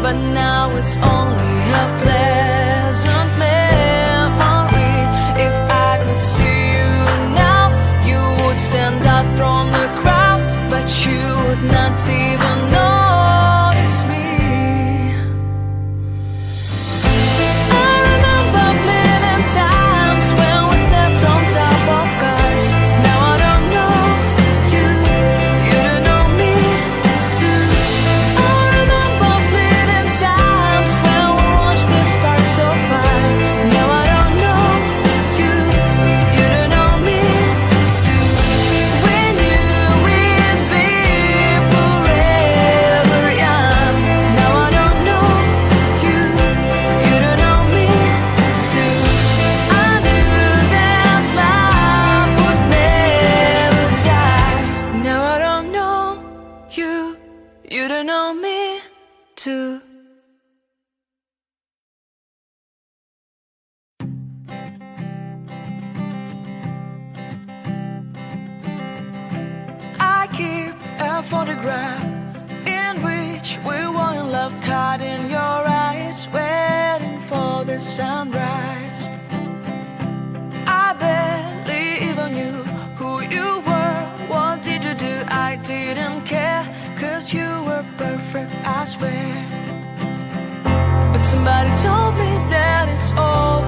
but now it's only a pleasant memory. If I could see you now, you would stand out from the crowd, but you would not even notice me. I remember fleeting times when we slept on top of cars. Now I don't know you, you don't know me too. I remember fleeting times when we watched the sparks so far. Now I don't know you, you don't know me too. We knew we'd be forever young. Now I don't know you, you don't know me too. I knew that love would never die. Now I don't know you, you don't know me too. I keep a photograph in which we were in love, caught in your eyes, waiting for the sunrise. I barely even knew who you were. What did you do? I didn't care, 'cause you were perfect, I swear. But somebody told me that it's all